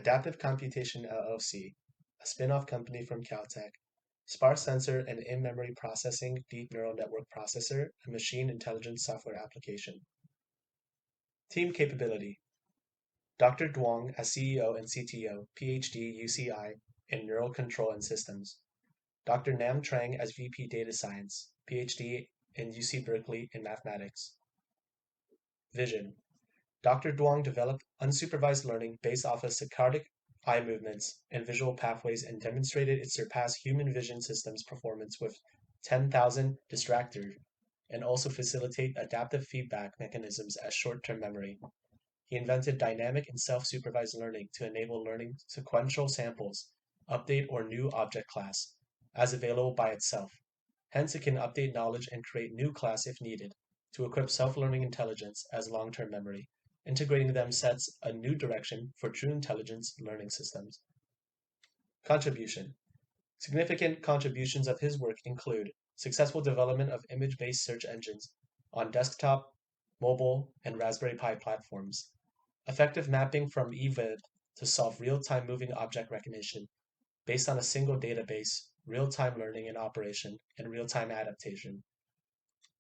Adaptive Computation LLC, a spin-off company from Caltech, sparse sensor and in-memory processing deep neural network processor, a machine intelligence software application. Team capability. Dr. Duong as CEO and CTO, PhD UCI in Neural Control and Systems. Dr. Nam Trang as VP Data Science, PhD in UC Berkeley in Mathematics. Vision. Dr. Duong developed unsupervised learning based off of saccadic eye movements and visual pathways and demonstrated it surpassed human vision systems performance with 10,000 distractors and also facilitate adaptive feedback mechanisms as short-term memory. He invented dynamic and self-supervised learning to enable learning sequential samples, update or new object class, as available by itself. Hence, it can update knowledge and create new class if needed, to equip self-learning intelligence as long-term memory. Integrating them sets a new direction for true intelligence learning systems. Contribution. Significant contributions of his work include successful development of image-based search engines on desktop, mobile, and Raspberry Pi platforms, effective mapping from eVib to solve real-time moving object recognition based on a single database, real-time learning in operation, and real-time adaptation,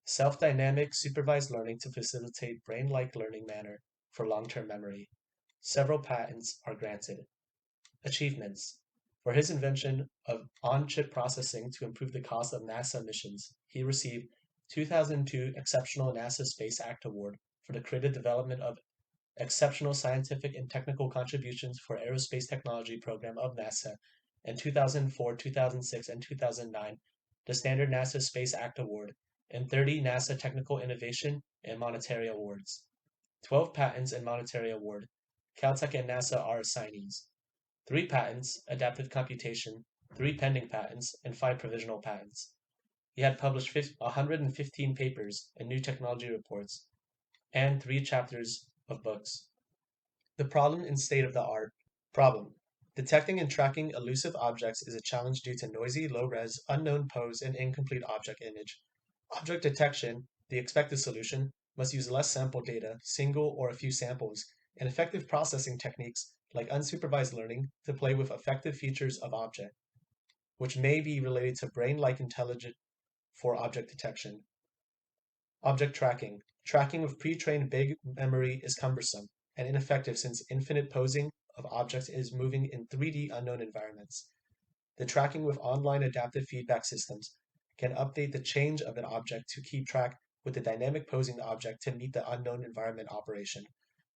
self-dynamic supervised learning to facilitate brain-like learning manner for long-term memory. Several patents are granted. Achievements. For his invention of on-chip processing to improve the cost of NASA missions, he received 2002 Exceptional NASA Space Act Award for the creative development of exceptional scientific and technical contributions for aerospace technology program of NASA, and 2004, 2006, and 2009 the Standard NASA Space Act Award, and 30 NASA Technical Innovation and Monetary Awards. 12 patents and monetary award. Caltech and NASA are assignees. 3 patents, adaptive computation, 3 pending patents, and 5 provisional patents. He had published 115 papers and new technology reports, and 3 chapters of books. The problem and state of the art. Problem. Detecting and tracking elusive objects is a challenge due to noisy, low-res, unknown pose, and incomplete object image. Object detection, the expected solution, must use less sample data, single or a few samples, and effective processing techniques like unsupervised learning to play with effective features of object, which may be related to brain-like intelligence for object detection. Object tracking. Tracking with pre-trained big memory is cumbersome and ineffective since infinite posing of objects is moving in 3D unknown environments. The tracking with online adaptive feedback systems can update the change of an object to keep track with the dynamic posing object to meet the unknown environment operation.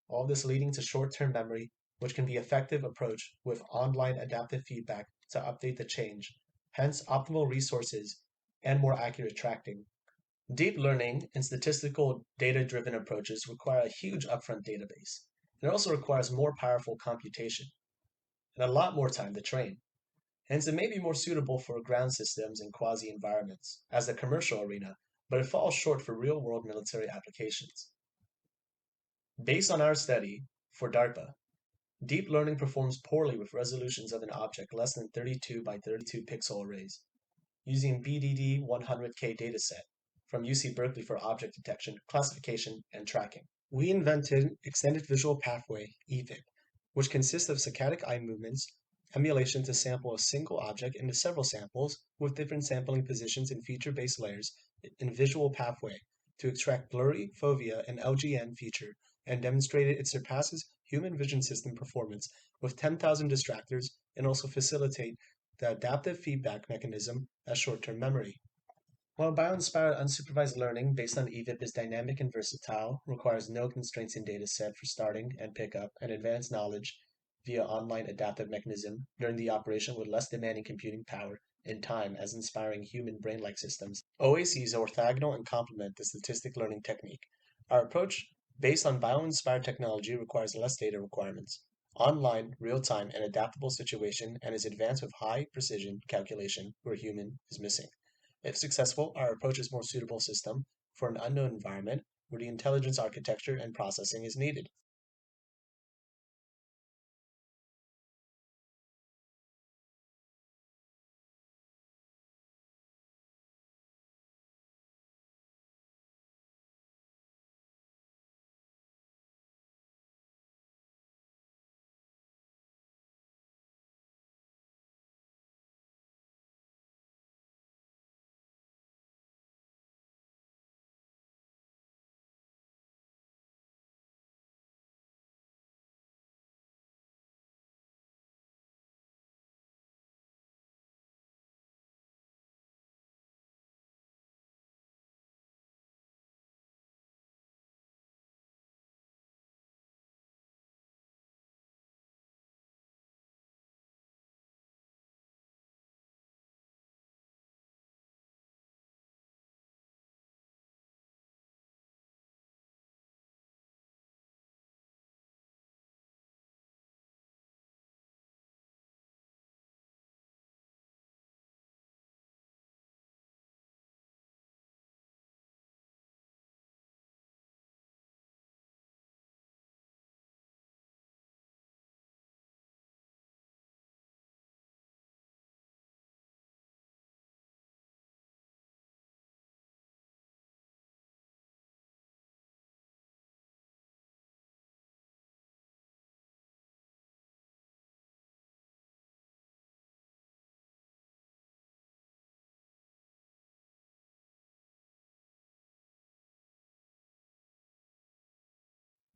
All this leading to short-term memory, which can be effective approach with online adaptive feedback to update the change, hence optimal resources and more accurate tracking. Deep learning and statistical data-driven approaches require a huge upfront database. It also requires more powerful computation and a lot more time to train. Hence, it may be more suitable for ground systems and quasi-environments as the commercial arena, but it falls short for real-world military applications. Based on our study, for DARPA, deep learning performs poorly with resolutions of an object less than 32 by 32 pixel arrays. Using BDD 100K dataset from UC Berkeley for object detection, classification, and tracking. We invented Extended Visual Pathway, EVIP, which consists of saccadic eye movements, emulation to sample a single object into several samples with different sampling positions and feature-based layers in visual pathway to extract blurry, fovea, and LGN feature and demonstrated it surpasses human vision system performance with 10,000 distractors and also facilitate the adaptive feedback mechanism as short-term memory. While bio-inspired unsupervised learning based on EVIP is dynamic and versatile, requires no constraints in data set for starting and pickup, and advanced knowledge via online adaptive mechanism during the operation with less demanding computing power and time as inspiring human brain-like systems. Oaisee is orthogonal and complement the statistic learning technique. Our approach based on bio-inspired technology requires less data requirements, online, real-time, and adaptable situation, and is advanced with high precision calculation where human is missing. If successful, our approach is more suitable system for an unknown environment where the intelligence architecture and processing is needed.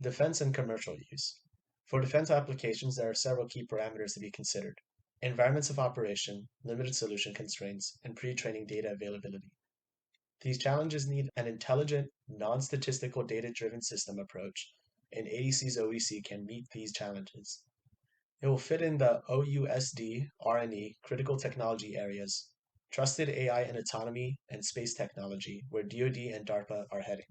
Defense and commercial use. For defense applications, there are several key parameters to be considered. Environments of operation, limited solution constraints, and pre-training data availability. These challenges need an intelligent, non-statistical data-driven system approach, and AEC's Oaisee can meet these challenges. It will fit in the OUSD, R&E, critical technology areas, trusted AI and autonomy, and space technology, where DoD and DARPA are heading.